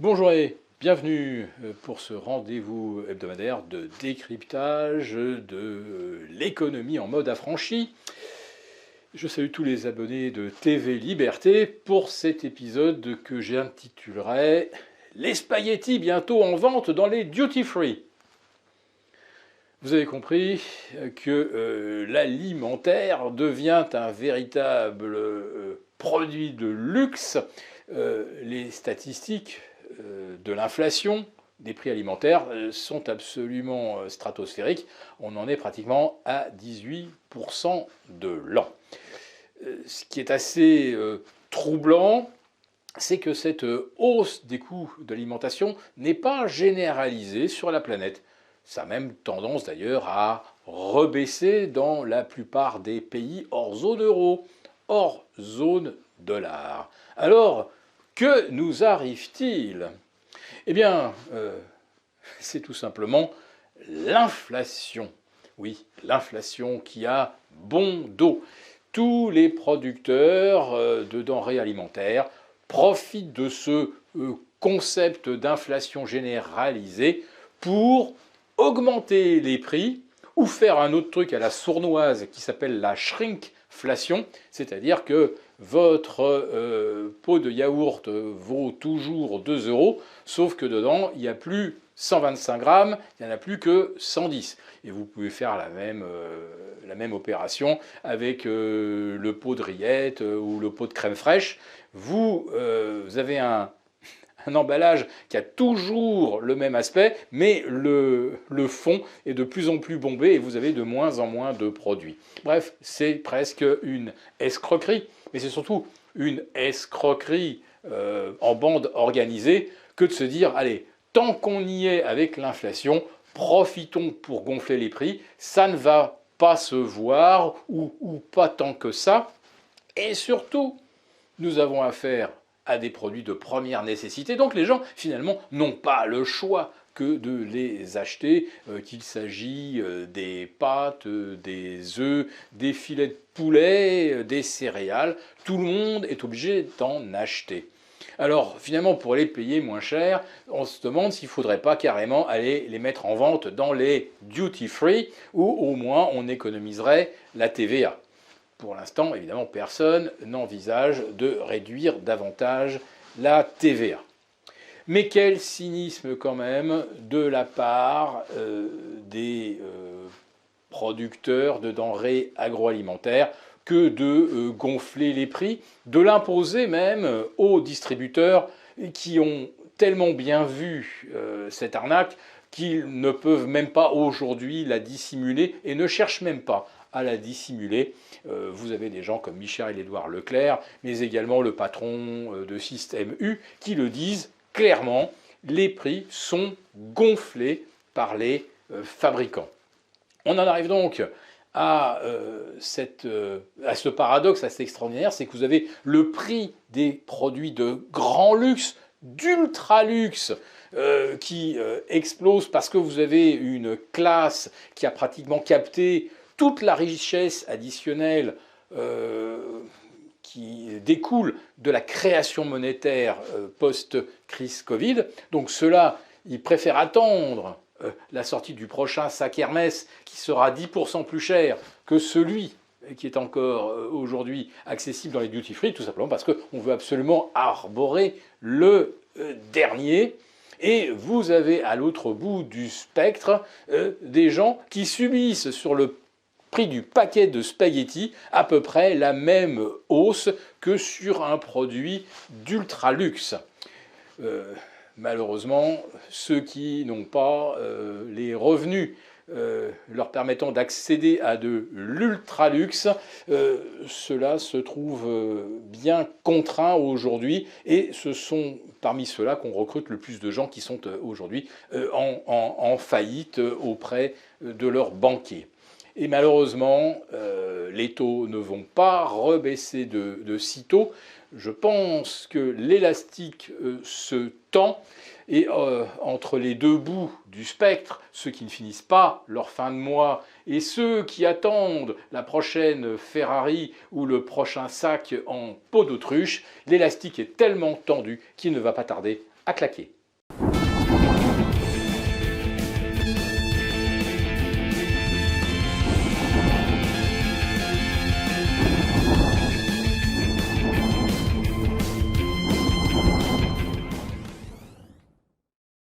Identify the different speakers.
Speaker 1: Bonjour et bienvenue pour ce rendez-vous hebdomadaire de décryptage de l'économie en mode affranchi. Je salue tous les abonnés de TV Liberté pour cet épisode que j'intitulerai Les spaghettis bientôt en vente dans les duty free. Vous avez compris que l'alimentaire devient un véritable produit de luxe. Les statistiques de l'inflation des prix alimentaires sont absolument stratosphériques. On en est pratiquement à 18% de l'an. Ce qui est assez troublant, c'est que cette hausse des coûts de l'alimentation n'est pas généralisée sur la planète. Ça a même tendance d'ailleurs à rebaisser dans la plupart des pays hors zone euro, hors zone dollar. Alors, que nous arrive-t-il ? Eh bien, c'est tout simplement l'inflation. Oui, l'inflation qui a bon dos. Tous les producteurs de denrées alimentaires profitent de ce concept d'inflation généralisée pour augmenter les prix ou faire un autre truc à la sournoise qui s'appelle la shrinkflation, c'est-à-dire que votre pot de yaourt vaut toujours 2 euros, sauf que dedans, il n'y a plus 125 grammes, il n'y en a plus que 110. Et vous pouvez faire la même opération avec le pot de rillettes ou le pot de crème fraîche. Vous avez un emballage qui a toujours le même aspect, mais le fond est de plus en plus bombé et vous avez de moins en moins de produits. Bref, c'est presque une escroquerie, mais c'est surtout une escroquerie en bande organisée que de se dire, allez, tant qu'on y est avec l'inflation, profitons pour gonfler les prix, ça ne va pas se voir, ou pas tant que ça, et surtout, nous avons affaire à des produits de première nécessité. Donc les gens, finalement, n'ont pas le choix que de les acheter, qu'il s'agit des pâtes, des œufs, des filets de poulet, des céréales. Tout le monde est obligé d'en acheter. Alors finalement, pour les payer moins cher, on se demande s'il ne faudrait pas carrément aller les mettre en vente dans les duty free, où au moins on économiserait la TVA. Pour l'instant, évidemment, personne n'envisage de réduire davantage la TVA. Mais quel cynisme quand même de la part des producteurs de denrées agroalimentaires que de gonfler les prix, de l'imposer même aux distributeurs qui ont tellement bien vu cette arnaque qu'ils ne peuvent même pas aujourd'hui la dissimuler et ne cherchent même pas à la dissimuler. Vous avez des gens comme Michel-Édouard Leclerc, mais également le patron de Système U, qui le disent clairement, les prix sont gonflés par les fabricants. On en arrive donc à ce paradoxe assez extraordinaire, c'est que vous avez le prix des produits de grand luxe, d'ultra luxe, qui explose parce que vous avez une classe qui a pratiquement capté toute la richesse additionnelle qui découle de la création monétaire post-crise Covid. Donc ceux-là, ils préfèrent attendre la sortie du prochain sac Hermès qui sera 10% plus cher que celui qui est encore aujourd'hui accessible dans les duty free, tout simplement parce qu'on veut absolument arborer le dernier. Et vous avez à l'autre bout du spectre des gens qui subissent sur le prix du paquet de spaghettis à peu près la même hausse que sur un produit d'ultra luxe. Malheureusement, ceux qui n'ont pas les revenus leur permettant d'accéder à de l'ultra-luxe, ceux-là se trouvent bien contraints aujourd'hui et ce sont parmi ceux-là qu'on recrute le plus de gens qui sont aujourd'hui en faillite auprès de leurs banquiers. Et malheureusement, les taux ne vont pas rebaisser de sitôt. Je pense que l'élastique se tend et entre les deux bouts du spectre, ceux qui ne finissent pas leur fin de mois et ceux qui attendent la prochaine Ferrari ou le prochain sac en peau d'autruche, l'élastique est tellement tendu qu'il ne va pas tarder à claquer.